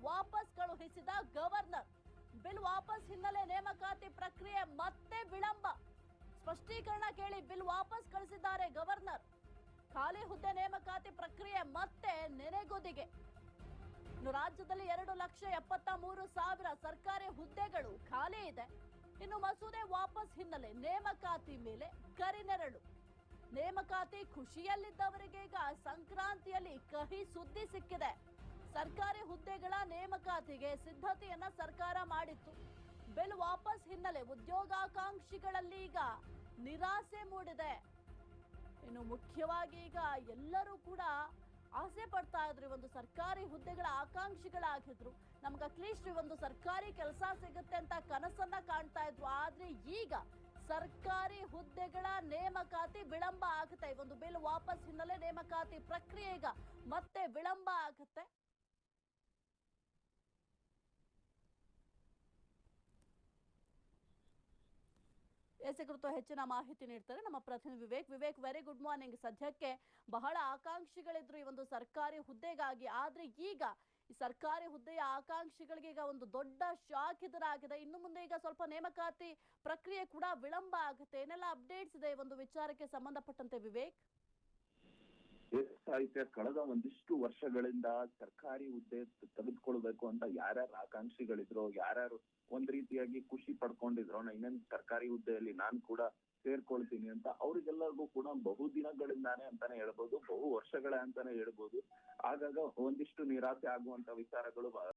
ವಾಪಸ್ ಕಳುಹಿಸಿದ governor. Bill ವಾಪಸ್ ಹಿನ್ನೆಲೆ ನೇಮಕಾತಿ ಪ್ರಕ್ರಿಯೆ ಮತ್ತೆ ವಿಳಂಬ. ಸ್ಪಷ್ಟೀಕರಣ ಕೇಳಿ ಬಿಲ್ ವಾಪಸ್ ಕಳಿಸಿದ್ದಾರೆ ಗವರ್ನರ್. ಖಾಲಿ ಹುದ್ದೆ ನೇಮಕಾತಿ ಪ್ರಕ್ರಿಯೆ ಮತ್ತೆ ನೆನೆಗುದಿಗೆ. ಇನ್ನು ರಾಜ್ಯದಲ್ಲಿ 2,73,000 ಸರ್ಕಾರಿ ಹುದ್ದೆಗಳು ಖಾಲಿ ಇದೆ. ಇನ್ನು ಮಸೂದೆ ವಾಪಸ್ ಹಿನ್ನೆಲೆ ನೇಮಕಾತಿ ಮೇಲೆ ಕರಿನೆರಳು. ನೇಮಕಾತಿ ಖುಷಿಯಲ್ಲಿದ್ದವರಿಗೆ ಈಗ ಸಂಕ್ರಾಂತಿಯಲ್ಲಿ ಕಹಿ ಸುದ್ದಿ ಸಿಕ್ಕಿದೆ. ಸರ್ಕಾರಿ ಹುದ್ದೆಗಳ ನೇಮಕಾತಿಗೆ ಸಿದ್ಧತೆಯನ್ನ ಸರ್ಕಾರ ಮಾಡಿತ್ತು. ಬಿಲ್ ವಾಪಸ್ ಹಿನ್ನೆಲೆ ಉದ್ಯೋಗಾಕಾಂಕ್ಷಿಗಳಲ್ಲಿ ಈಗ ನಿರಾಸೆ ಮೂಡಿದೆ. ಇನ್ನು ಮುಖ್ಯವಾಗಿ ಈಗ ಎಲ್ಲರೂ ಕೂಡ ಆಸೆ ಪಡ್ತಾ ಇದ್ರು, ಒಂದು ಸರ್ಕಾರಿ ಹುದ್ದೆಗಳ ಆಕಾಂಕ್ಷಿಗಳಾಗಿದ್ರು. ನಮ್ಗೆ ಅಟ್ಲೀಸ್ಟ್ ಒಂದು ಸರ್ಕಾರಿ ಕೆಲಸ ಸಿಗುತ್ತೆ ಅಂತ ಕನಸನ್ನ ಕಾಣ್ತಾ ಇದ್ರು. ಆದ್ರೆ ಈಗ ಸರ್ಕಾರಿ ಹುದ್ದೆಗಳ ನೇಮಕಾತಿ ವಿಳಂಬ ಆಗುತ್ತೆ. ಈ ಒಂದು ಬಿಲ್ ವಾಪಸ್ ಹಿನ್ನೆಲೆ ನೇಮಕಾತಿ ಪ್ರಕ್ರಿಯೆ ಈಗ ಮತ್ತೆ ವಿಳಂಬ ಆಗುತ್ತೆ. ಎಸ್ ಕುರಿತು ಹೆಚ್ಚಿನ ಮಾಹಿತಿ ನೀಡ್ತಾರೆ ನಮ್ಮ ಪ್ರತಿನಿಧಿ ವಿವೇಕ್. Very good morning. ಸದ್ಯಕ್ಕೆ ಬಹಳ ಆಕಾಂಕ್ಷಿಗಳಿದ್ರು ಈ ಒಂದು ಸರ್ಕಾರಿ ಹುದ್ದೆಗಾಗಿ. ಆದ್ರೆ ಈಗ ಈ ಸರ್ಕಾರಿ ಹುದ್ದೆಯ ಆಕಾಂಕ್ಷಿಗಳಿಗೆ ಈಗ ಒಂದು ದೊಡ್ಡ ಶಾಕ್ ಎದುರಾಗಿದೆ. ಇನ್ನು ಮುಂದೆ ಈಗ ಸ್ವಲ್ಪ ನೇಮಕಾತಿ ಪ್ರಕ್ರಿಯೆ ಕೂಡ ವಿಳಂಬ ಆಗುತ್ತೆ. ಏನೆಲ್ಲ ಅಪ್ಡೇಟ್ಸ್ ಇದೆ ಈ ಒಂದು ವಿಚಾರಕ್ಕೆ ಸಂಬಂಧಪಟ್ಟಂತೆ ವಿವೇಕ್? ಸಾಹಿತ್ಯ ಕಳೆದ ಒಂದಿಷ್ಟು ವರ್ಷಗಳಿಂದ ಸರ್ಕಾರಿ ಹುದ್ದೆ ತೆಗೆದುಕೊಳ್ಬೇಕು ಅಂತ ಯಾರ್ಯಾರು ಆಕಾಂಕ್ಷಿಗಳಿದ್ರು, ಯಾರ್ಯಾರು ಒಂದ್ ರೀತಿಯಾಗಿ ಖುಷಿ ಪಡ್ಕೊಂಡಿದ್ರು, ಇನ್ನೊಂದು ಸರ್ಕಾರಿ ಹುದ್ದೆಯಲ್ಲಿ ನಾನ್ ಕೂಡ ಸೇರ್ಕೊಳ್ತೀನಿ ಅಂತ, ಅವ್ರಿಗೆಲ್ಲರಿಗೂ ಕೂಡ ಬಹುದಿನಗಳಿಂದಾನೇ ಅಂತಾನೆ ಹೇಳ್ಬೋದು, ಬಹು ವರ್ಷಗಳೇ ಅಂತಾನೆ ಹೇಳ್ಬೋದು. ಆಗಾಗ ಒಂದಿಷ್ಟು ನಿರಾಸೆ ಆಗುವಂತ ವಿಚಾರಗಳು